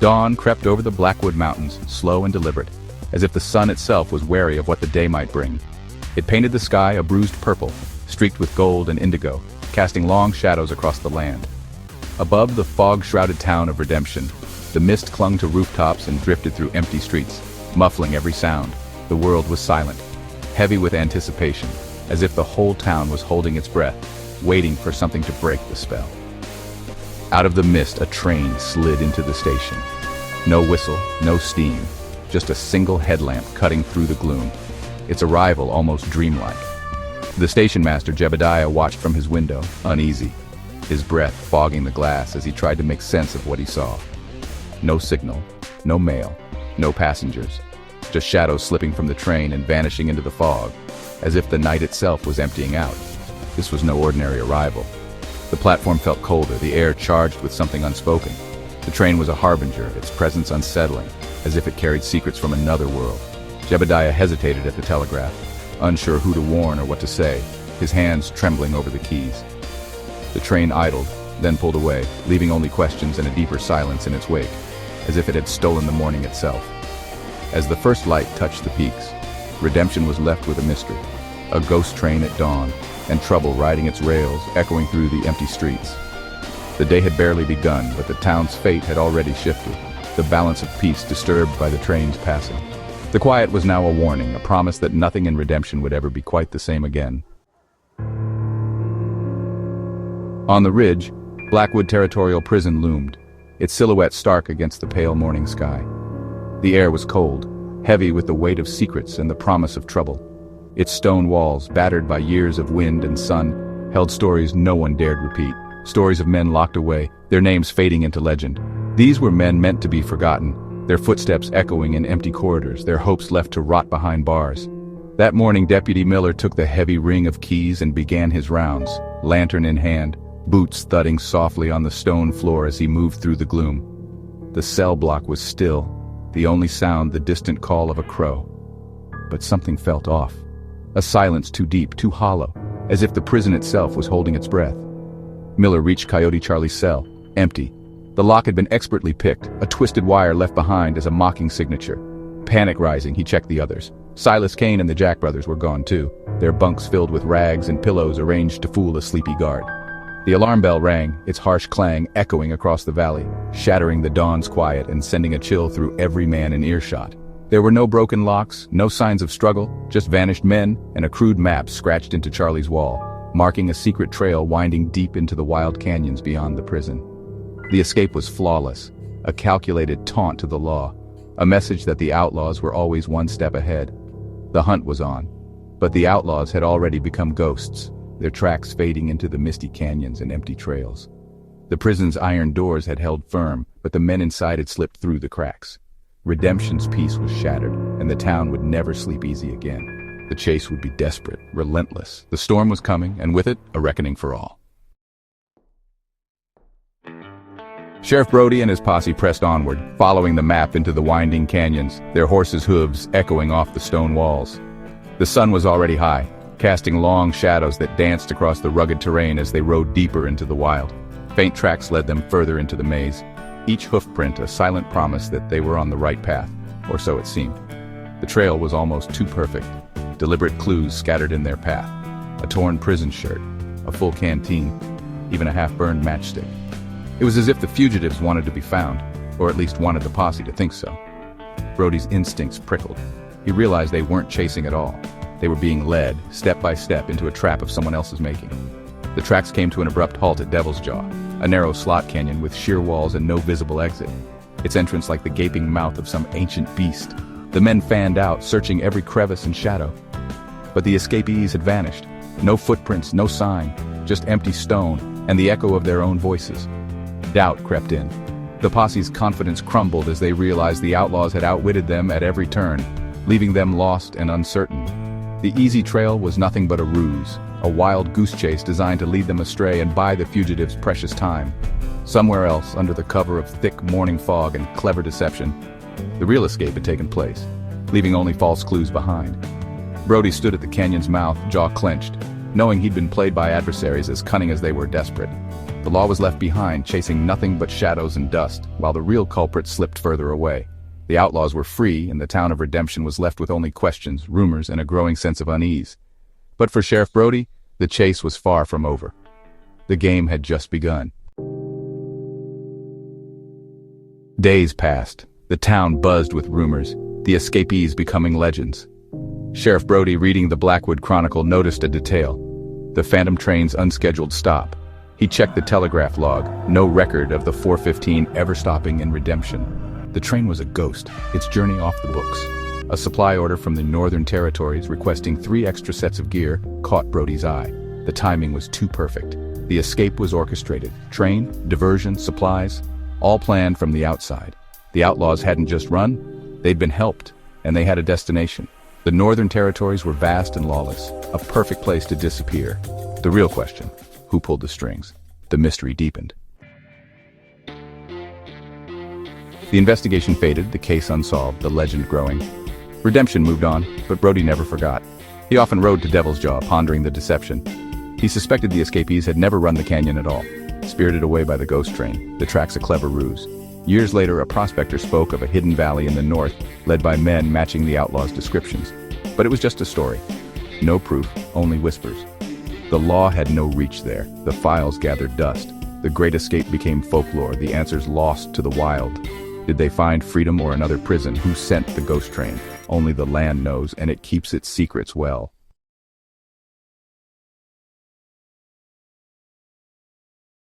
Dawn crept over the Blackwood Mountains, slow and deliberate, as if the sun itself was wary of what the day might bring. It painted the sky a bruised purple, streaked with gold and indigo, casting long shadows across the land. Above the fog-shrouded town of Redemption, the mist clung to rooftops and drifted through empty streets, muffling every sound. The world was silent, heavy with anticipation, as if the whole town was holding its breath, waiting for something to break the spell. Out of the mist, a train slid into the station. No whistle, no steam, just a single headlamp cutting through the gloom, its arrival almost dreamlike. The station master Jebediah watched from his window, uneasy, his breath fogging the glass as he tried to make sense of what he saw. No signal, no mail, no passengers, just shadows slipping from the train and vanishing into the fog, as if the night itself was emptying out. This was no ordinary arrival. The platform felt colder, the air charged with something unspoken. The train was a harbinger, its presence unsettling, as if it carried secrets from another world. Jebediah hesitated at the telegraph, unsure who to warn or what to say, his hands trembling over the keys. The train idled, then pulled away, leaving only questions and a deeper silence in its wake, as if it had stolen the morning itself. As the first light touched the peaks, Redemption was left with a mystery, a ghost train at dawn, and trouble riding its rails, echoing through the empty streets. The day had barely begun, but the town's fate had already shifted, the balance of peace disturbed by the train's passing. The quiet was now a warning, a promise that nothing in Redemption would ever be quite the same again. On the ridge, Blackwood Territorial Prison loomed, its silhouette stark against the pale morning sky. The air was cold, heavy with the weight of secrets and the promise of trouble. Its stone walls, battered by years of wind and sun, held stories no one dared repeat, stories of men locked away, their names fading into legend. These were men meant to be forgotten, their footsteps echoing in empty corridors, their hopes left to rot behind bars. That morning Deputy Miller took the heavy ring of keys and began his rounds, lantern in hand, boots thudding softly on the stone floor as he moved through the gloom. The cell block was still, the only sound the distant call of a crow. But something felt off. A silence too deep, too hollow, as if the prison itself was holding its breath. Miller reached Coyote Charlie's cell, empty. The lock had been expertly picked, a twisted wire left behind as a mocking signature. Panic rising, he checked the others. Silas Kane and the Jack brothers were gone too, their bunks filled with rags and pillows arranged to fool a sleepy guard. The alarm bell rang, its harsh clang echoing across the valley, shattering the dawn's quiet and sending a chill through every man in earshot. There were no broken locks, no signs of struggle, just vanished men and a crude map scratched into Charlie's wall, marking a secret trail winding deep into the wild canyons beyond the prison. The escape was flawless, a calculated taunt to the law, a message that the outlaws were always one step ahead. The hunt was on, but the outlaws had already become ghosts, their tracks fading into the misty canyons and empty trails. The prison's iron doors had held firm, but the men inside had slipped through the cracks. Redemption's peace was shattered, and the town would never sleep easy again. The chase would be desperate, relentless. The storm was coming, and with it, a reckoning for all. Sheriff Brody and his posse pressed onward, following the map into the winding canyons, their horses' hooves echoing off the stone walls. The sun was already high, casting long shadows that danced across the rugged terrain as they rode deeper into the wild. Faint tracks led them further into the maze, each hoofprint a silent promise that they were on the right path, or so it seemed. The trail was almost too perfect, deliberate clues scattered in their path. A torn prison shirt, a full canteen, even a half-burned matchstick. It was as if the fugitives wanted to be found, or at least wanted the posse to think so. Brody's instincts prickled. He realized they weren't chasing at all. They were being led, step by step, into a trap of someone else's making. The tracks came to an abrupt halt at Devil's Jaw, a narrow slot canyon with sheer walls and no visible exit, its entrance like the gaping mouth of some ancient beast. The men fanned out, searching every crevice and shadow. But the escapees had vanished. No footprints, no sign, just empty stone and the echo of their own voices. Doubt crept in. The posse's confidence crumbled as they realized the outlaws had outwitted them at every turn, leaving them lost and uncertain. The easy trail was nothing but a ruse, a wild goose chase designed to lead them astray and buy the fugitives precious time. Somewhere else, under the cover of thick morning fog and clever deception, the real escape had taken place, leaving only false clues behind. Brody stood at the canyon's mouth, jaw clenched, knowing he'd been played by adversaries as cunning as they were desperate. The law was left behind, chasing nothing but shadows and dust, while the real culprit slipped further away. The outlaws were free, and the town of Redemption was left with only questions, rumors, and a growing sense of unease. But for Sheriff Brody, the chase was far from over. The game had just begun. Days passed. The town buzzed with rumors, the escapees becoming legends. Sheriff Brody, reading the Blackwood Chronicle, noticed a detail: the Phantom train's unscheduled stop. He checked the telegraph log, no record of the 4:15 ever stopping in Redemption. The train was a ghost, its journey off the books. A supply order from the Northern Territories requesting 3 extra sets of gear caught Brody's eye. The timing was too perfect. The escape was orchestrated. Train, diversion, supplies, all planned from the outside. The outlaws hadn't just run, they'd been helped, and they had a destination. The Northern Territories were vast and lawless, a perfect place to disappear. The real question: who pulled the strings? The mystery deepened. The investigation faded, the case unsolved, the legend growing. Redemption moved on, but Brody never forgot. He often rode to Devil's Jaw, pondering the deception. He suspected the escapees had never run the canyon at all. Spirited away by the ghost train, the track's a clever ruse. Years later, a prospector spoke of a hidden valley in the north, led by men matching the outlaws' descriptions. But it was just a story. No proof, only whispers. The law had no reach there. The files gathered dust. The great escape became folklore, the answers lost to the wild. Did they find freedom or another prison? Who sent the ghost train? Only the land knows, and it keeps its secrets well.